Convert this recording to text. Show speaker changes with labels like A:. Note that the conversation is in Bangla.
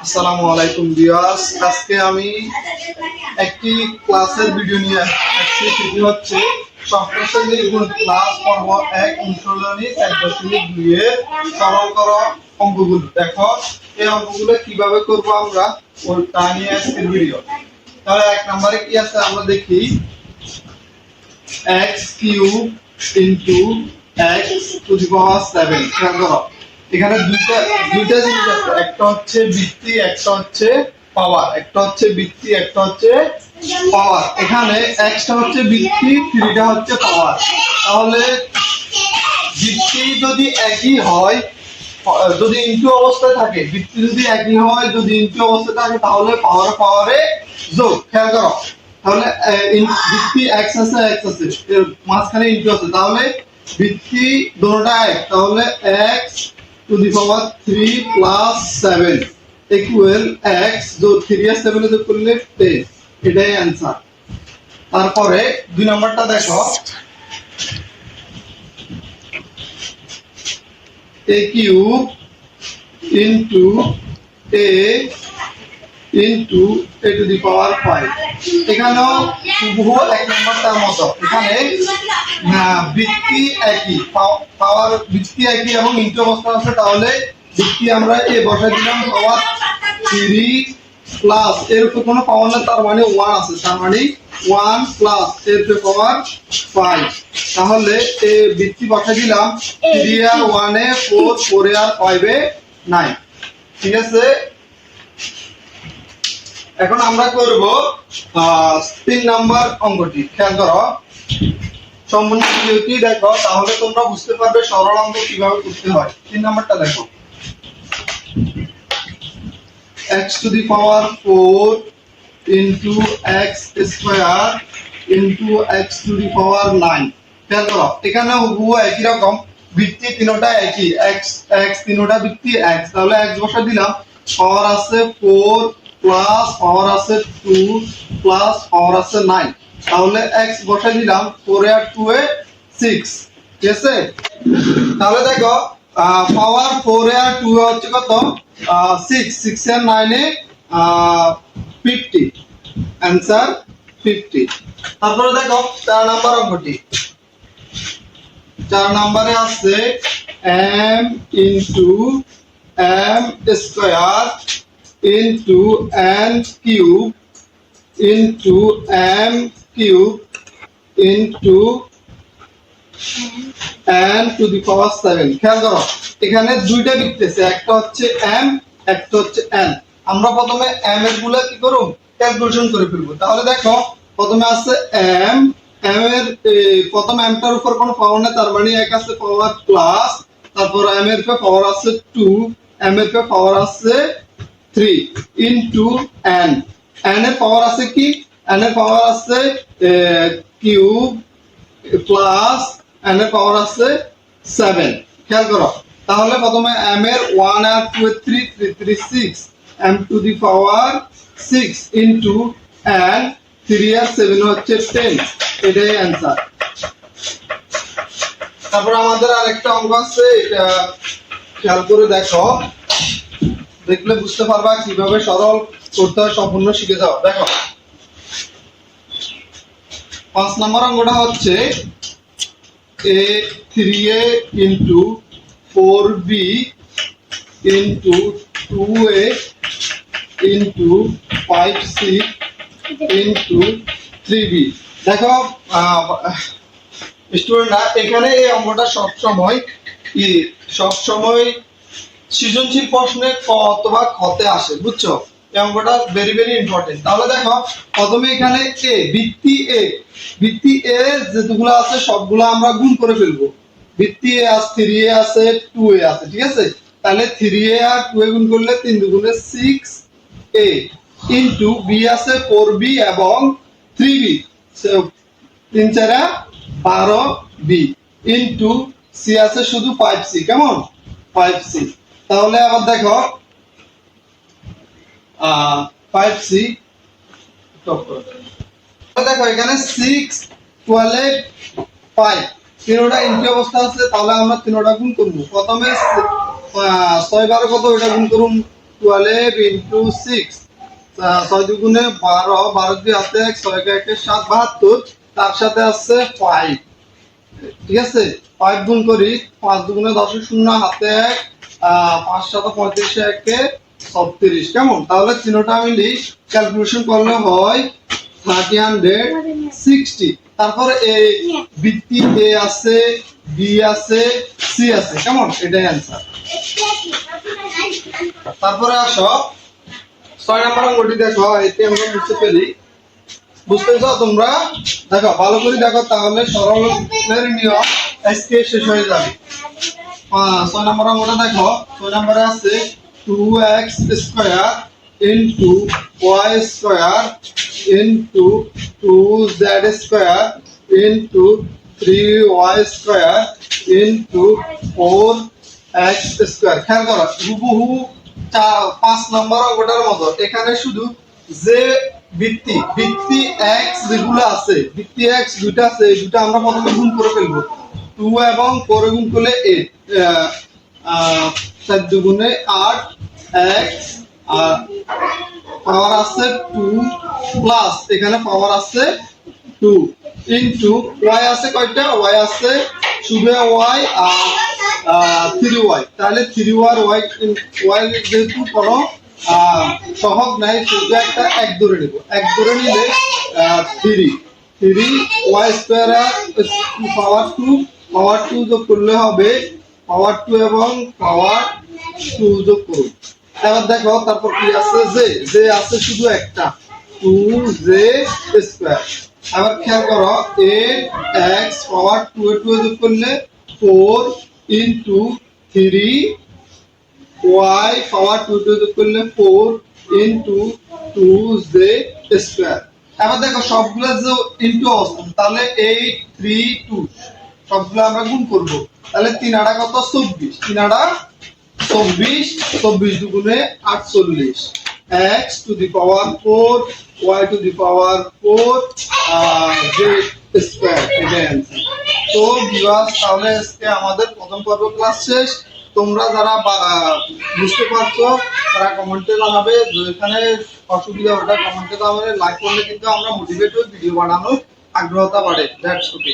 A: আসসালামু আলাইকুম ভিউয়ার্স, আজকে আমি একটি ক্লাসের ভিডিও নিয়ে আসছি। সেটি হচ্ছে সপ্তম শ্রেণীর গণিত ক্লাস পর্ব 1 অনুশীলনী 1.2 এর সরল করা অঙ্কগুলো। দেখো এই অঙ্কগুলো কিভাবে করব আমরা ওটা নিয়ে আজকের ভিডিও। তাহলে এক নম্বরে কি আছে আমরা দেখি, x cube into x to the power 7। খেয়াল করো এখানে দুইটা জিনিস আছে, একটা হচ্ছে বৃত্তি, একটা হচ্ছে পাওয়ার। একটা হচ্ছে বৃত্তি, একটা হচ্ছে পাওয়ার। এখানে x টা হচ্ছে বৃত্তি, 3 টা হচ্ছে পাওয়ার। তাহলে বৃত্তি যদি একই হয়, যদি ইনটু অবস্থায় থাকে, বৃত্তি যদি একই হয়, যদি ইনটু অবস্থায় থাকে, তাহলে পাওয়ারে যোগ। খেয়াল করো তাহলে বৃত্তি x আছে, x আছে, এর মাঝখানে ইনটু আছে, তাহলে বৃত্তি দুটোটা এক, তাহলে x to the power 3 plus 7 equal x যোগ 3 আর 7 যোগ করলে 10। এটাই आंसर। তারপরে দুই নাম্বারটা দেখো, a cube into a into a to the power 5। এখানেও হুবহু এক নাম্বারটার মতো, এখানে বৃত্তি একই, পাওয়ার বৃত্তি একই এবং ইনটু অবস্থা আছে, তাহলে বৃত্তি আমরা এ বসাই দিলাম পাওয়ার 3 প্লাস এর উপর কোনো পাওয়ার না, তার মানে 1 আছে, তার মানে 1 প্লাস এর উপর পাওয়ার 5। তাহলে এ বৃত্তি বসাই দিলাম 3 আর 1 এ 4, 4 আর 5 এ 9। ঠিক আছে, এখন আমরা করব 3 নাম্বার অঙ্কটি। খেয়াল করো সম্পূর্ণ ভিডিওটি দেখো, তাহলে তোমরা বুঝতে পারবে সরল অঙ্ক কিভাবে করতে হয়। 3 নাম্বারটা দেখো, x to the power 4 into x square into x to the power 9। খেয়াল করো এখানে হুবহু একই রকম, বৃত্তি তিনটা একই, x তিনটা বৃত্তি x, তাহলে x বসা দিলাম, পাওয়ার আছে 4 প্লাস পাওয়ার আছে 2 প্লাস পাওয়ার আছে 9, তাহলে x বসাই দিলাম 4 আর 2 এ 6। ঠিক আছে, তাহলে দেখো পাওয়ার 4 আর 2 এ হচ্ছে কত, 6, 6 আর 9 এ 50, आंसर 50। তারপরে দেখো 4 নাম্বার অঙ্কটি। 4 নম্বরে আছে m into m square into n cube into m cube into n to the power 7। খেয়াল করো এখানে দুইটা বৃত্তি আছে, একটা হচ্ছে m, একটা হচ্ছে n। আমরা প্রথমে m এর গুলা কি করব, ক্যালকুলেশন করে ফেলব। তাহলে দেখো প্রথমে আছে m, m এর প্রথম m টার উপর কোনো পাওয়ার নেই, তার মানে এক আছে পাওয়ার প্লাস, তারপর m এর উপর পাওয়ার আছে 2, m এর উপর পাওয়ার আছে 3 ইনটু n। n এর পাওয়ার আছে কি, n এর পাওয়ার আছে কিউব প্লাস n এর পাওয়ার আছে 7। খেয়াল করো তাহলে প্রথমে m এর 1 আর 2 এর 3, 3 3 6, m to the power 6 into n 3 আর 7 হচ্ছে 10। এটাই आंसर। তারপর আমাদের আরেকটা অঙ্ক আছে, এটা খেয়াল করে দেখো, দেখলে বুঝতে পারবা কিভাবে সরল করতে হয়, সম্পূর্ণ শিখে যাও। দেখো 5 নম্বর অঙ্কটা হচ্ছে a 3a into 4b into 2a into 5c into 3b। দেখো স্টুডেন্টরা এখানে এই অঙ্কটা সব সময় সৃজনশীল প্রশ্নে ক অথবা খতে আসে, বুঝছো? এই অঙ্কটা ভেরি ভেরি ইম্পর্টেন্ট। তাহলে দেখো প্রথমে এখানে a বৃত্তি a যেগুলো আছে সবগুলো আমরা গুণ করে ফেলবো। বৃত্তি a আছে, 3a আছে, 2a আছে। ঠিক আছে, তাহলে 3a আর 2a গুণ করলে 3 দুগুণে 6a ইনটু b আছে 4b এবং 3b, 3 4 12b ইনটু c আছে শুধু 5c। কেমন 5c। তাহলে আবার দেখো 5c, দেখো এখানে 6 12 5 তিনটা ইনটু অবস্থা আছে, তাহলে আমরা তিনটা গুণ করব। প্রথমে 6 12 কত এটা গুণ করুন 12 ইনটু 6 6 দুগুণে 12 12 দিয়ে হাতে 1 6 1 7 72 তার সাথে আছে 5 ঠিক আছে 5 গুণ করি 5 দুগুণে 10 শূন্য হাতে 1 5 7 35 একে 36 কেমন তাহলে তিনটা মিলি ক্যালকুলেশন করলে হয় 360 তারপরে এই বৃত্তি এ আছে বি আছে সি আছে কেমন এটাই आंसर তারপরে আসো 6 নাম্বার অঙ্কটি দেখো এতে আমরা বুঝতে পেলি বুঝতেছো তোমরা দেখো ভালো করে দেখো তাহলে সরলের নিয়ম আজকে শেষ হয়ে যাবে 6 নাম্বার অঙ্কটা দেখো 6 নম্বরে আছে 2x square into y square into 2z square into 3y square into 4x square খেয়াল করো হুবহু 5 নম্বর অঙ্কটার মতো এখানে শুধু যে বৃত্তি x যেগুলো আছে বৃত্তি x দুটো আছে এই দুটো আমরা প্রথমে গুণ করে ফেলবো 2 এবং 4 গুণ করলে 8 4 দুগুণে 8 x আর পাওয়ার আছে 2 প্লাস এখানে পাওয়ার আছে 2 ইনটু y আছে কয়টা y আছে শুধু y আর 3y তাহলে 3y আর y যেহেতু কোনো সহগ নাই শুধু একটা এক ধরে নেব এক ধরে নিলে 3y স্কয়ার পাওয়ার 2 যোগ করলে হবে পাওয়ার 2 এবং পাওয়ার 2 যোগ করুন এবার দেখো তারপর কি আছে যে আছে শুধু একটা 2z স্কয়ার আবার খেয়াল করো 8x পাওয়ার 2 এ 2 যোগ করলে 4 ইনটু 3y পাওয়ার 2 যোগ করলে 4 ইনটু 2z স্কয়ার এবার দেখো সবগুলো যে ইনটু অবস্থা তাহলে 8 3 2 সবগুলো আমরা গুণ করব তাহলে 3 আড়া কত 24 3 আড়া 24 দুগুণে 48 x to the power 4 y two the power 4 z square এটাই आंसर তো ভিউয়ার্স তাহলে আজকে আমাদের প্রথম পর্ব ক্লাস শেষ তোমরা যারা বুঝতে পারছো তারা কমেন্টে জানাবে যেখানে অসুবিধা ওটা কমেন্টে জানাবে লাইক করলে কিন্তু আমরা মোটিভেট হই ভিডিও বানানোর আগ্রহতা বাড়ে দ্যাটস ওকে